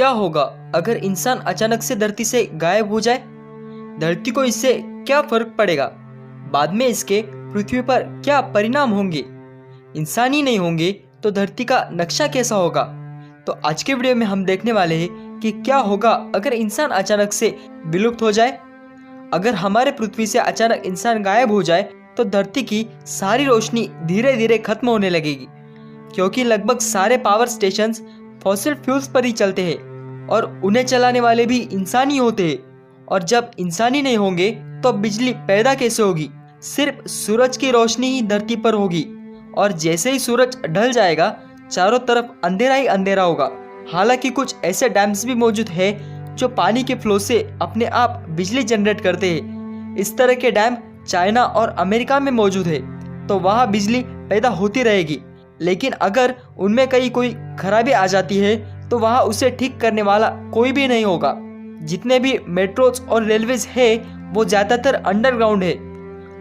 क्या होगा अगर इंसान अचानक से धरती से गायब हो जाए? धरती को इससे क्या फर्क पड़ेगा? बाद में इसके पृथ्वी पर क्या परिणाम होंगे? इंसान ही नहीं होंगे तो धरती का नक्शा कैसा होगा? तो आज के वीडियो में हम देखने वाले हैं कि क्या होगा अगर इंसान अचानक से विलुप्त हो जाए। अगर हमारे पृथ्वी से अचानक इंसान गायब हो जाए तो धरती की सारी रोशनी धीरे धीरे खत्म होने लगेगी, क्योंकि लगभग सारे पावर स्टेशंस फॉसिल फ्यूल्स पर ही चलते हैं और उन्हें चलाने वाले भी इंसान ही होते हैं। और जब इंसान ही नहीं होंगे तो बिजली पैदा कैसे होगी? सिर्फ सूरज की रोशनी ही धरती पर होगी, और जैसे ही सूरज ढल जाएगा चारों तरफ अंधेरा ही अंधेरा होगा। हालांकि कुछ ऐसे डैम्स भी मौजूद है जो पानी के फ्लो से अपने आप बिजली जनरेट करते हैं। इस तरह के डैम चाइना और अमेरिका में मौजूद है, तो वहाँ बिजली पैदा होती रहेगी। लेकिन अगर उनमें कहीं कोई खराबी आ जाती है तो वहाँ उसे ठीक करने वाला कोई भी नहीं होगा। जितने भी मेट्रोज और रेलवेज है वो ज़्यादातर अंडरग्राउंड है,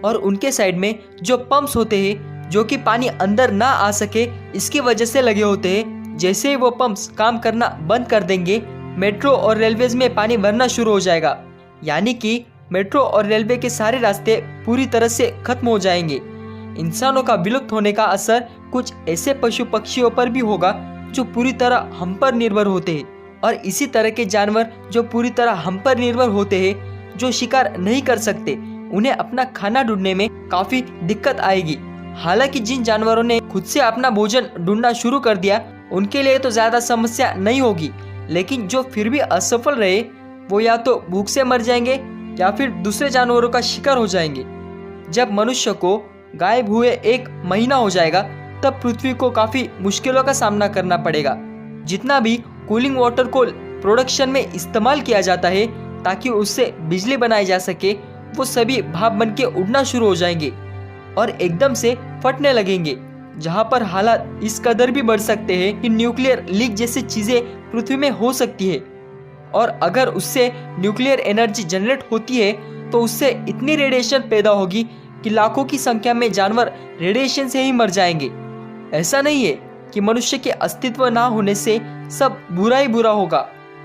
और उनके साइड में जो पंप्स होते हैं जो कि पानी अंदर ना आ सके इसकी वजह से लगे होते हैं। जैसे ही वो पंप्स काम करना बंद कर देंगे, मेट्रो और रेलवेज में पानी भरना शुरू हो जाएगा, यानी कि मेट्रो और रेलवे के सारे रास्ते पूरी तरह से खत्म हो जाएंगे। इंसानों का विलुप्त होने का असर कुछ ऐसे पशु पक्षियों पर भी होगा जो पूरी तरह हम पर निर्भर होते हैं, और इसी तरह के जानवर जो पूरी तरह हम पर निर्भर होते हैं, जो शिकार नहीं कर सकते, उन्हें अपना खाना ढूंढने में काफी दिक्कत आएगी। हालांकि जिन जानवरों ने खुद से अपना भोजन ढूंढना शुरू कर दिया उनके लिए तो ज्यादा समस्या नहीं होगी, लेकिन जो फिर भी असफल रहे वो या तो भूख से मर जाएंगे या फिर दूसरे जानवरों का शिकार हो जाएंगे। जब मनुष्य को गायब हुए 1 महीना हो जाएगा तब पृथ्वी को काफी मुश्किलों का सामना करना पड़ेगा। जितना भी कूलिंग वाटर को प्रोडक्शन में इस्तेमाल किया जाता है ताकि उससे बिजली बनाई जा सके, वो सभी भाप बन के उड़ना शुरू हो जाएंगे और एकदम से फटने लगेंगे, जहां पर हालात इस कदर भी बढ़ सकते हैं कि न्यूक्लियर लीक जैसी चीजें पृथ्वी में हो सकती है। और अगर उससे न्यूक्लियर एनर्जी जनरेट होती है तो उससे इतनी रेडिएशन पैदा होगी कि लाखों की संख्या में जानवर रेडिएशन से ही मर जाएंगे। ऐसा नहीं है कि मनुष्य के अस्तित्व ना होने से सब बुरा ही बुरा होगा,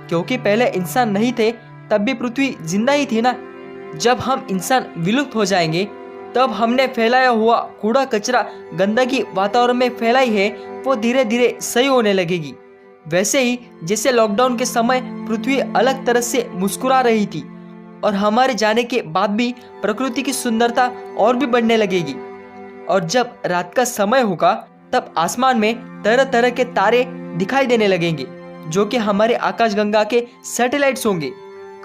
क्योंकि पहले इंसान नहीं थे तब भी पृथ्वी जिंदा ही थी ना। जब हम इंसान विलुप्त हो जाएंगे तब हमने फैलाया हुआ कूड़ा कचरा गंदगी वातावरण में फैलाई है वो धीरे धीरे सही होने लगेगी। वैसे ही जैसे लॉकडाउन के समय पृथ्वी अलग तरह से मुस्कुरा रही थी, और हमारे जाने के बाद भी प्रकृति की सुंदरता और भी बढ़ने लगेगी। और जब रात का समय होगा तब आसमान में तरह तरह के तारे दिखाई देने लगेंगे जो कि हमारे आकाशगंगा के सैटेलाइट्स होंगे।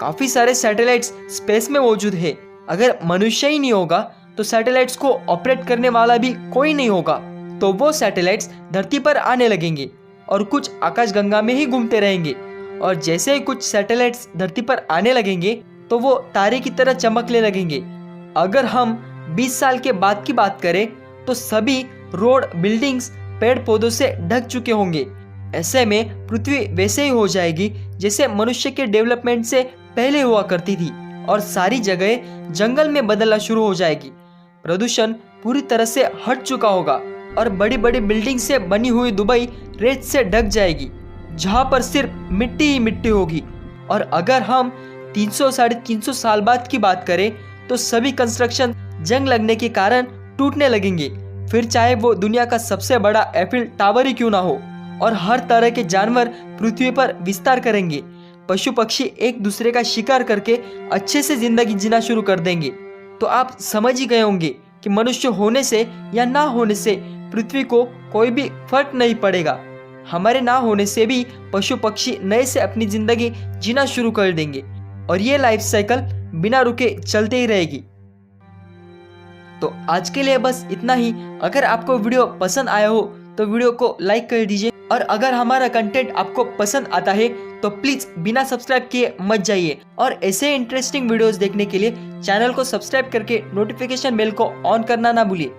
काफी सारे सैटेलाइट्स स्पेस में मौजूद है। अगर मनुष्य ही नहीं होगा तो सैटेलाइट्स को ऑपरेट करने वाला भी कोई नहीं होगा, तो वो सैटेलाइट्स धरती पर आने लगेंगे और कुछ आकाशगंगा में ही घूमते रहेंगे। और जैसे ही कुछ सैटेलाइट्स धरती पर आने लगेंगे तो वो तारे की तरह चमकने लगेंगे। अगर हम 20 साल के बाद की बात करें तो सभी रोड, बिल्डिंग्स पेड़ पौधों से ढक चुके होंगे। ऐसे में पृथ्वी वैसे ही हो जाएगी जैसे मनुष्य के डेवलपमेंट से पहले हुआ करती थी, और सारी जगह जंगल में बदलना शुरू हो जाएगी। प्रदूषण पूरी तरह से हट चुका होगा और बड़ी बड़ी बिल्डिंग से बनी हुई दुबई रेत से ढक जाएगी, जहां पर सिर्फ मिट्टी ही मिट्टी होगी। और अगर हम 300-350 साल बाद की बात करें तो सभी कंस्ट्रक्शन जंग लगने के कारण टूटने लगेंगे, फिर चाहे वो दुनिया का सबसे बड़ा एफिल टावर ही क्यों ना हो। और हर तरह के जानवर पृथ्वी पर विस्तार करेंगे। पशु पक्षी एक दूसरे का शिकार करके अच्छे से जिंदगी जीना शुरू कर देंगे। तो आप समझ ही गए होंगे कि मनुष्य होने से या ना होने से पृथ्वी को कोई भी फर्क नहीं पड़ेगा। हमारे ना होने से भी पशु पक्षी नए से अपनी जिंदगी जीना शुरू कर देंगे, और ये लाइफ साइकिल बिना रुके चलते ही रहेगी। तो आज के लिए बस इतना ही। अगर आपको वीडियो पसंद आया हो तो वीडियो को लाइक कर दीजिए, और अगर हमारा कंटेंट आपको पसंद आता है तो प्लीज बिना सब्सक्राइब किए मत जाइए। और ऐसे इंटरेस्टिंग वीडियोस देखने के लिए चैनल को सब्सक्राइब करके नोटिफिकेशन बेल को ऑन करना ना भूलिए।